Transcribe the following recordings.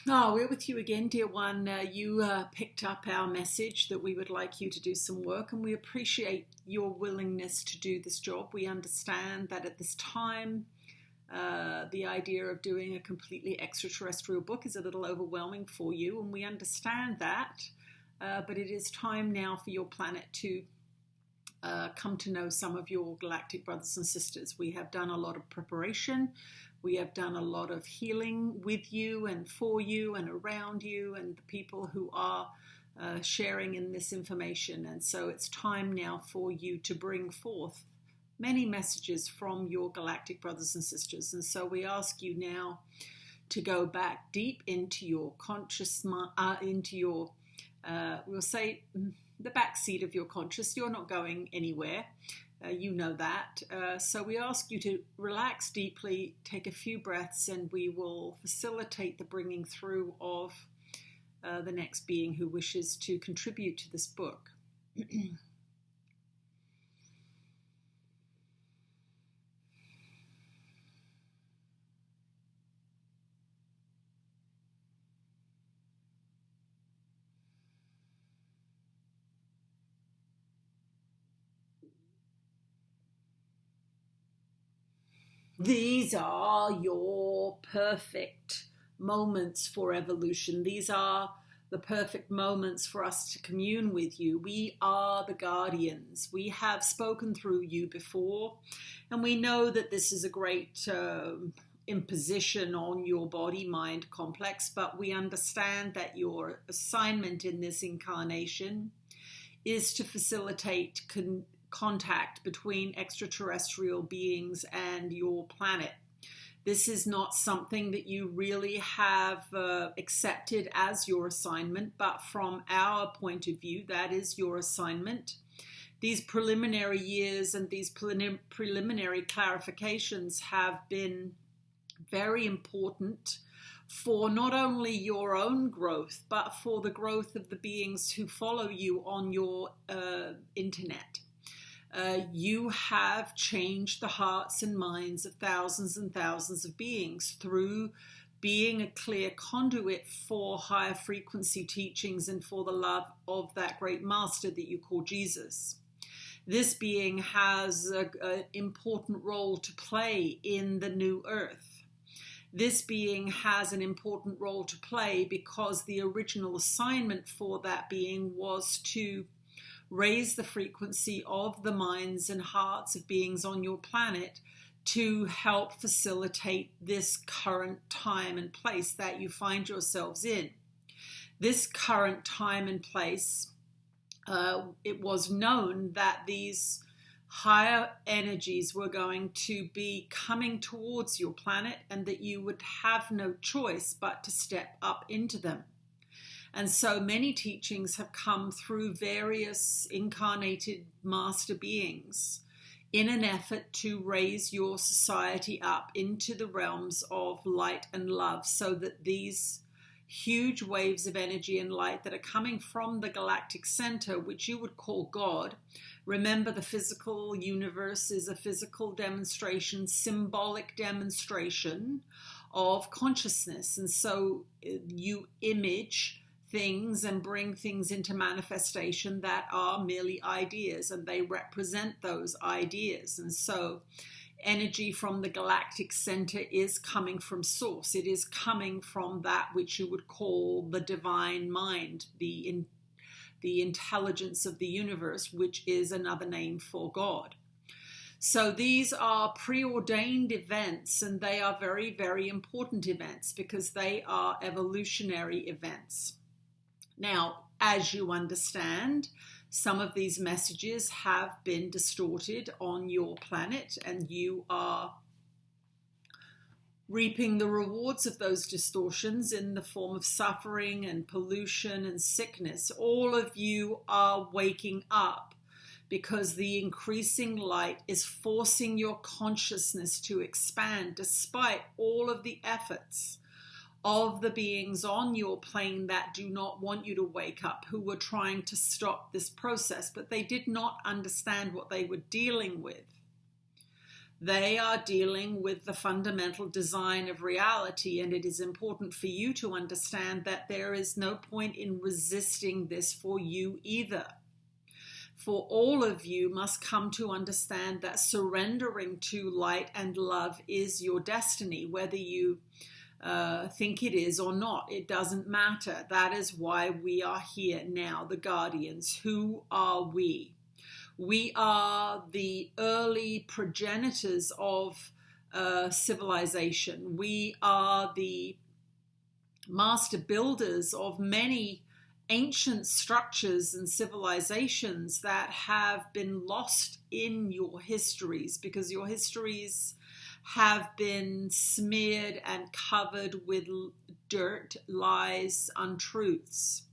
Oh, we're with you again, dear one. You picked up our message that we would like you to do some work, and we appreciate your willingness to do this job. We understand that at this time, the idea of doing a completely extraterrestrial book is a little overwhelming for you, and we understand that. But it is time now for your planet to come to know some of your galactic brothers and sisters. We have done a lot of preparation. We have done a lot of healing with you and for you and around you and the people who are sharing in this information. And so it's time now for you to bring forth many messages from your galactic brothers and sisters. And so we ask you now to go back deep into your conscious mind, into your, we'll say, the back seat of your conscious. You're not going anywhere. You know that. So we ask you to relax deeply, take a few breaths, and we will facilitate the bringing through of the next being who wishes to contribute to this book. These are your perfect moments for evolution. These are the perfect moments for us to commune with you. We are the guardians. We have spoken through you before, and we know that this is a great imposition on your body-mind complex, but we understand that your assignment in this incarnation is to facilitate contact between extraterrestrial beings and your planet. This is not something that you really have accepted as your assignment, but from our point of view, that is your assignment. These preliminary years and these preliminary clarifications have been very important for not only your own growth, but for the growth of the beings who follow you on your internet. You have changed the hearts and minds of thousands and thousands of beings through being a clear conduit for higher frequency teachings and for the love of that great master that you call Jesus. This being has an important role to play in the new earth. This being has an important role to play because the original assignment for that being was to raise the frequency of the minds and hearts of beings on your planet to help facilitate this current time and place that you find yourselves in. This current time and place, it was known that these higher energies were going to be coming towards your planet and that you would have no choice but to step up into them. And so many teachings have come through various incarnated master beings in an effort to raise your society up into the realms of light and love, so that these huge waves of energy and light that are coming from the galactic center, which you would call God. Remember, the physical universe is a physical demonstration, symbolic demonstration of consciousness. And so you image things and bring things into manifestation that are merely ideas, and they represent those ideas. And so energy from the galactic center is coming from source. It is coming from that which you would call the divine mind, the intelligence of the universe, which is another name for God. So these are preordained events, and they are very, very important events because they are evolutionary events. Now, as you understand, some of these messages have been distorted on your planet, and you are reaping the rewards of those distortions in the form of suffering and pollution and sickness. All of you are waking up because the increasing light is forcing your consciousness to expand despite all of the efforts of the beings on your plane that do not want you to wake up, who were trying to stop this process, but they did not understand what they were dealing with. They are dealing with the fundamental design of reality, and it is important for you to understand that there is no point in resisting this for you either. For all of you must come to understand that surrendering to light and love is your destiny, whether you think it is or not. It doesn't matter. That is why we are here now, the guardians. Who are we? We are the early progenitors of civilization. We are the master builders of many ancient structures and civilizations that have been lost in your histories, because your histories have been smeared and covered with dirt, lies, untruths.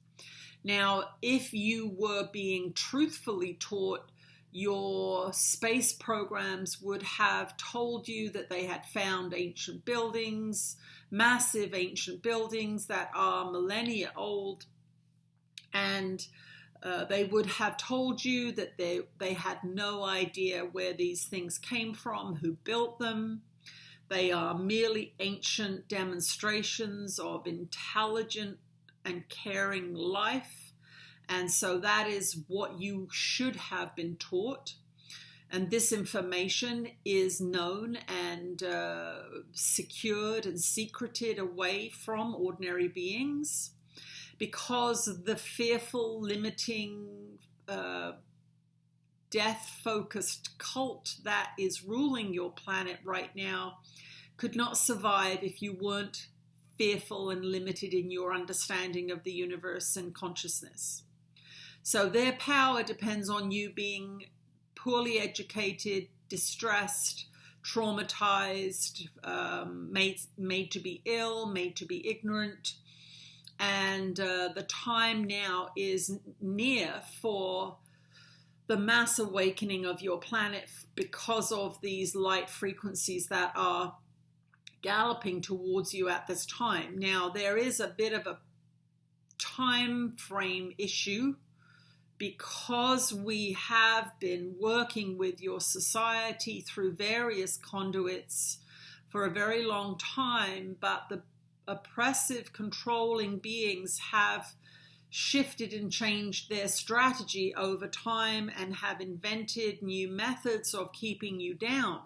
Now, if you were being truthfully taught, your space programs would have told you that they had found ancient buildings, massive ancient buildings that are millennia old, and they would have told you that they had no idea where these things came from, who built them. They are merely ancient demonstrations of intelligent and caring life. And so that is what you should have been taught. And this information is known and secured and secreted away from ordinary beings, because the fearful, limiting, death-focused cult that is ruling your planet right now could not survive if you weren't fearful and limited in your understanding of the universe and consciousness. So their power depends on you being poorly educated, distressed, traumatized, made to be ill, made to be ignorant. And the time now is near for the mass awakening of your planet because of these light frequencies that are galloping towards you at this time. Now, there is a bit of a time frame issue because we have been working with your society through various conduits for a very long time, but the oppressive, controlling beings have shifted and changed their strategy over time and have invented new methods of keeping you down.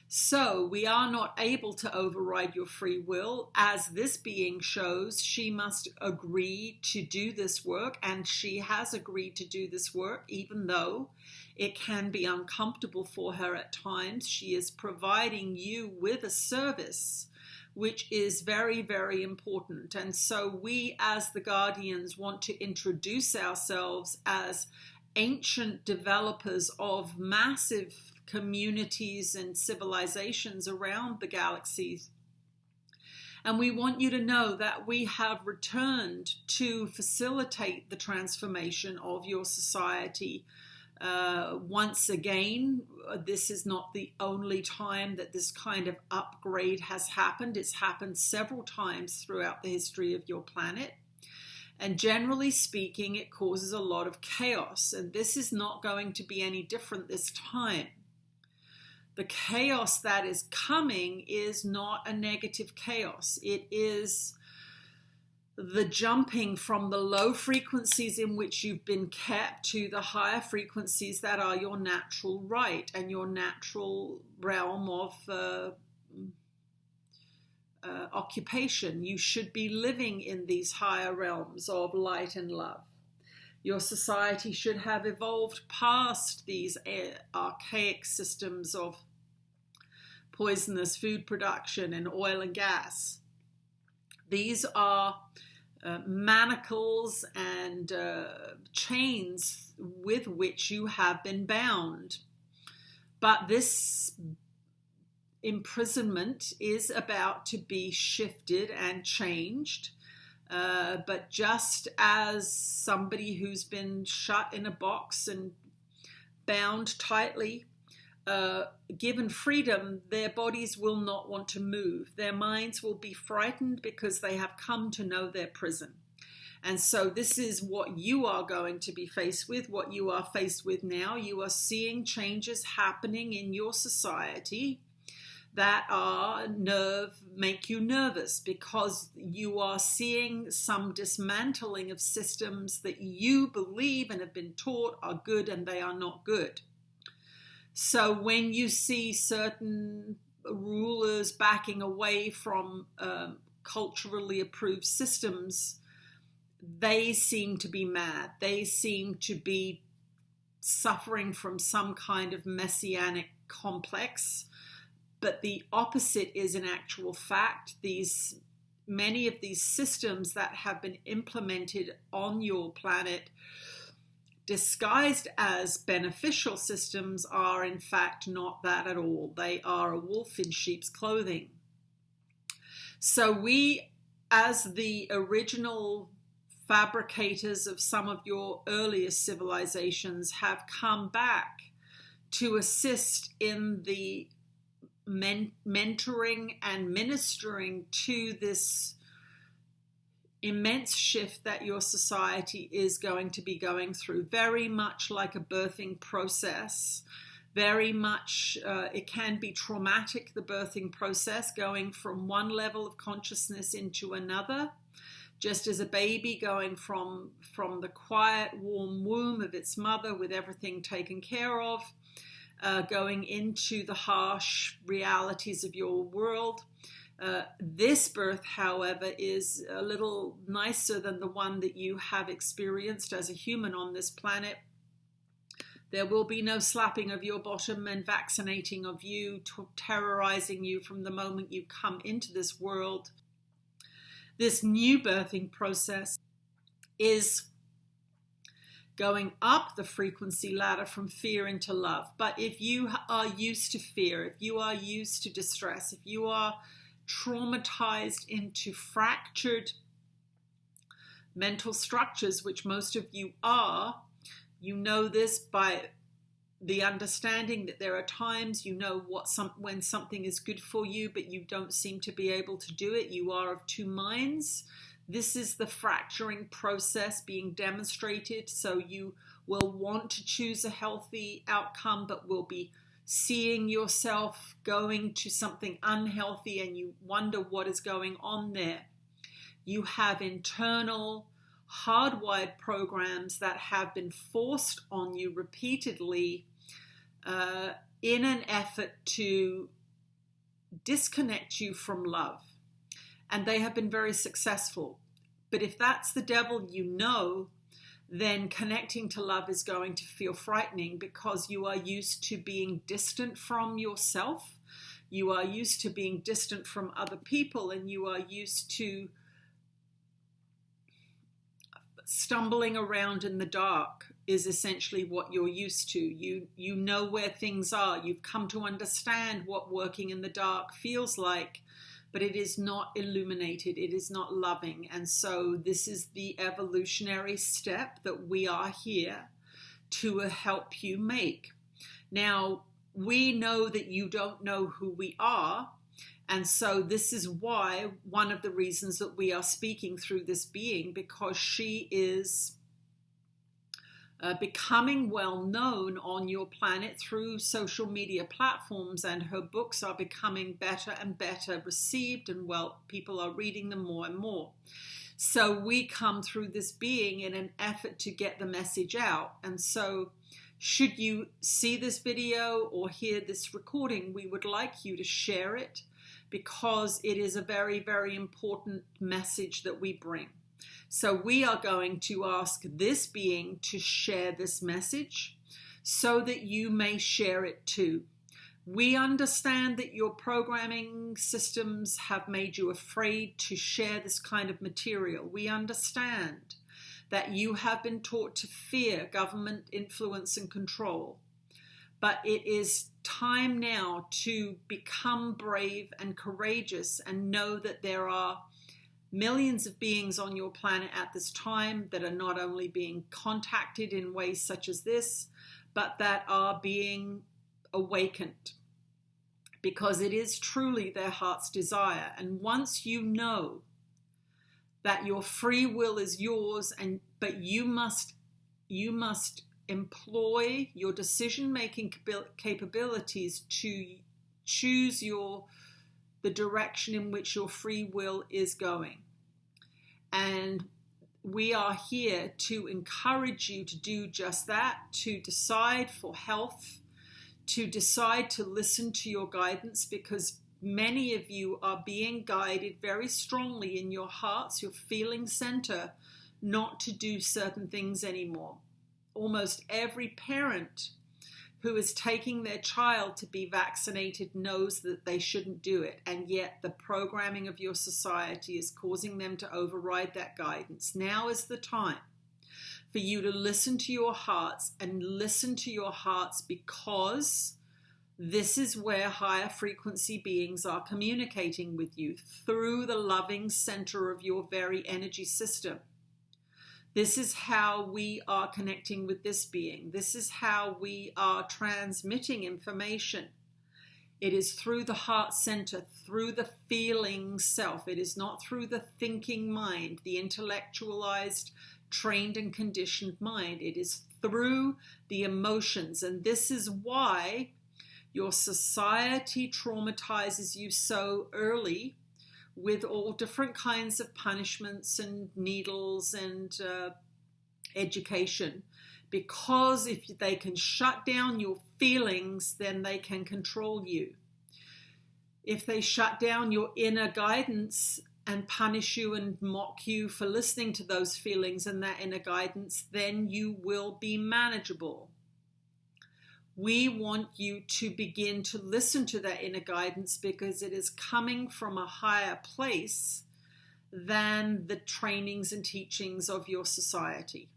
So we are not able to override your free will. As this being shows, she must agree to do this work, and she has agreed to do this work, even though it can be uncomfortable for her at times. She is providing you with a service which is very, very important. And so we, as the guardians, want to introduce ourselves as ancient developers of massive communities and civilizations around the galaxies. And we want you to know that we have returned to facilitate the transformation of your society. Once again, this is not the only time that this kind of upgrade has happened. It's happened several times throughout the history of your planet. And generally speaking, it causes a lot of chaos. And this is not going to be any different this time. The chaos that is coming is not a negative chaos. It is the jumping from the low frequencies in which you've been kept to the higher frequencies that are your natural right and your natural realm of occupation. You should be living in these higher realms of light and love. Your society should have evolved past these archaic systems of poisonous food production and oil and gas. These are manacles and chains with which you have been bound. But this imprisonment is about to be shifted and changed. But just as somebody who's been shut in a box and bound tightly, given freedom, their bodies will not want to move. Their minds will be frightened because they have come to know their prison. And so this is what you are going to be faced with, what you are faced with now. You are seeing changes happening in your society that make you nervous, because you are seeing some dismantling of systems that you believe and have been taught are good, and they are not good. So when you see certain rulers backing away from culturally approved systems, they seem to be mad. They seem to be suffering from some kind of messianic complex. But the opposite is in actual fact. Many of these systems that have been implemented on your planet, disguised as beneficial systems, are in fact not that at all. They are a wolf in sheep's clothing. So we, as the original fabricators of some of your earliest civilizations, have come back to assist in the mentoring and ministering to this immense shift that your society is going to be going through. Very much like a birthing process. Very much, it can be traumatic, the birthing process, going from one level of consciousness into another. Just as a baby going from the quiet, warm womb of its mother with everything taken care of, going into the harsh realities of your world. This birth, however, is a little nicer than the one that you have experienced as a human on this planet. There will be no slapping of your bottom and vaccinating of you, terrorizing you from the moment you come into this world. This new birthing process is going up the frequency ladder from fear into love. But if you are used to fear, if you are used to distress, if you are traumatized into fractured mental structures, which most of you are, you know this by the understanding that there are times you know when something is good for you, but you don't seem to be able to do it. You are of two minds. This is the fracturing process being demonstrated. So you will want to choose a healthy outcome, but will be seeing yourself going to something unhealthy, and you wonder what is going on there. You have internal hardwired programs that have been forced on you repeatedly in an effort to disconnect you from love. And they have been very successful. But if that's the devil you know, then connecting to love is going to feel frightening, because you are used to being distant from yourself. You are used to being distant from other people, and you are used to stumbling around in the dark is essentially what you're used to. You know where things are. You've come to understand what working in the dark feels like, but it is not illuminated. It is not loving. And so this is the evolutionary step that we are here to help you make. Now, we know that you don't know who we are. And so this is why, one of the reasons that we are speaking through this being, because she is becoming well known on your planet through social media platforms, and her books are becoming better and better received, and people are reading them more and more. So we come through this being in an effort to get the message out. And so should you see this video or hear this recording, we would like you to share it, because it is a very, very important message that we bring. So we are going to ask this being to share this message so that you may share it too. We understand that your programming systems have made you afraid to share this kind of material. We understand that you have been taught to fear government influence and control. But it is time now to become brave and courageous and know that there are millions of beings on your planet at this time that are not only being contacted in ways such as this, but that are being awakened, because it is truly their heart's desire. And once you know that your free will is yours, but you must employ your decision-making capabilities to choose the direction in which your free will is going. And we are here to encourage you to do just that, to decide for health, to decide to listen to your guidance, because many of you are being guided very strongly in your hearts, your feeling center, not to do certain things anymore. Almost every parent who is taking their child to be vaccinated knows that they shouldn't do it, and yet the programming of your society is causing them to override that guidance. Now is the time for you to listen to your hearts, and listen to your hearts because this is where higher frequency beings are communicating with you through the loving center of your very energy system. This is how we are connecting with this being. This is how we are transmitting information. It is through the heart center, through the feeling self. It is not through the thinking mind, the intellectualized, trained and conditioned mind. It is through the emotions. And this is why your society traumatizes you so early with all different kinds of punishments and needles and education, because if they can shut down your feelings, then they can control you. If they shut down your inner guidance and punish you and mock you for listening to those feelings and that inner guidance, then you will be manageable. We want you to begin to listen to that inner guidance because it is coming from a higher place than the trainings and teachings of your society.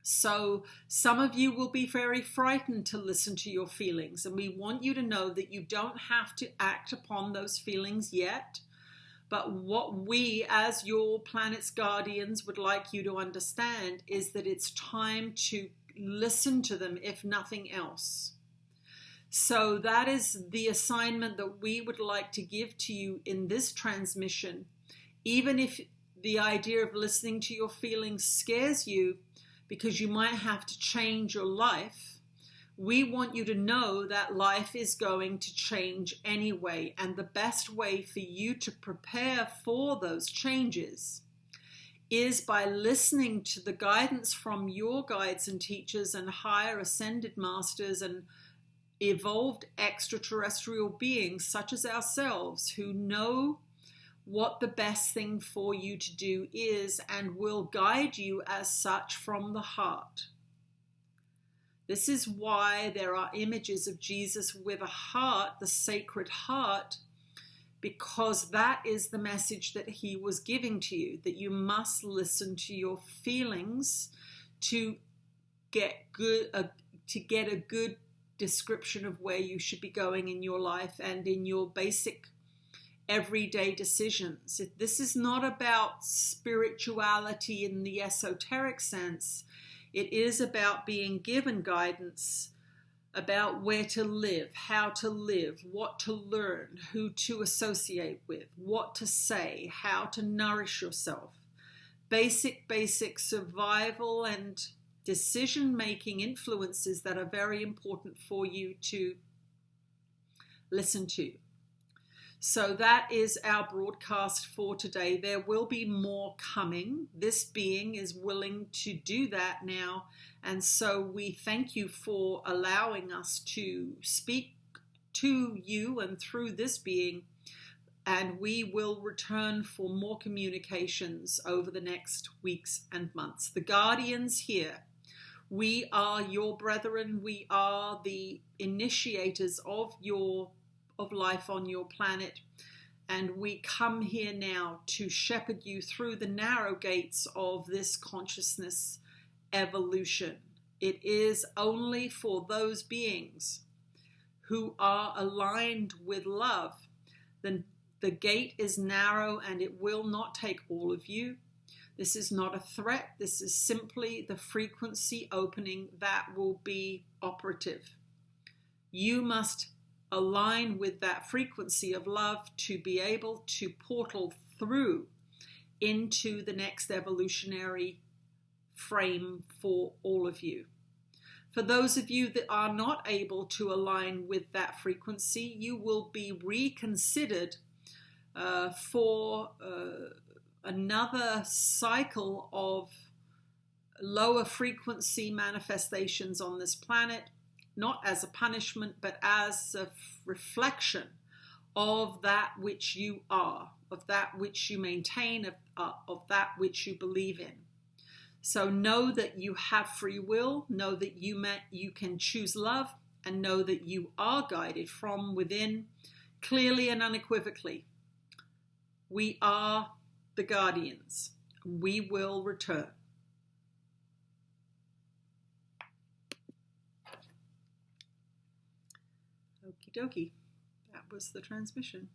So some of you will be very frightened to listen to your feelings, and we want you to know that you don't have to act upon those feelings yet. But what we, as your planet's guardians, would like you to understand is that it's time to listen to them, if nothing else. So that is the assignment that we would like to give to you in this transmission. Even if the idea of listening to your feelings scares you because you might have to change your life, we want you to know that life is going to change anyway. And the best way for you to prepare for those changes is by listening to the guidance from your guides and teachers and higher ascended masters and evolved extraterrestrial beings such as ourselves, who know what the best thing for you to do is and will guide you as such from the heart. This is why there are images of Jesus with a heart, the Sacred Heart, because that is the message that he was giving to you, that you must listen to your feelings to get a good description of where you should be going in your life and in your basic everyday decisions. This is not about spirituality in the esoteric sense. It is about being given guidance about where to live, how to live, what to learn, who to associate with, what to say, how to nourish yourself. Basic survival and decision-making influences that are very important for you to listen to. So that is our broadcast for today. There will be more coming. This being is willing to do that now. And so we thank you for allowing us to speak to you and through this being. And we will return for more communications over the next weeks and months. The guardians here, we are your brethren. We are the initiators of life on your planet, and we come here now to shepherd you through the narrow gates of this consciousness evolution. It is only for those beings who are aligned with love. The gate is narrow and it will not take all of you. This is not a threat. This is simply the frequency opening that will be operative. You must align with that frequency of love to be able to portal through into the next evolutionary frame for all of you. For those of you that are not able to align with that frequency, you will be reconsidered for another cycle of lower frequency manifestations on this planet, not as a punishment, but as a reflection of that which you are, of that which you maintain, of that which you believe in. So know that you have free will, know that you can choose love, and know that you are guided from within clearly and unequivocally. We are the guardians. We will return. Okie dokie. That was the transmission.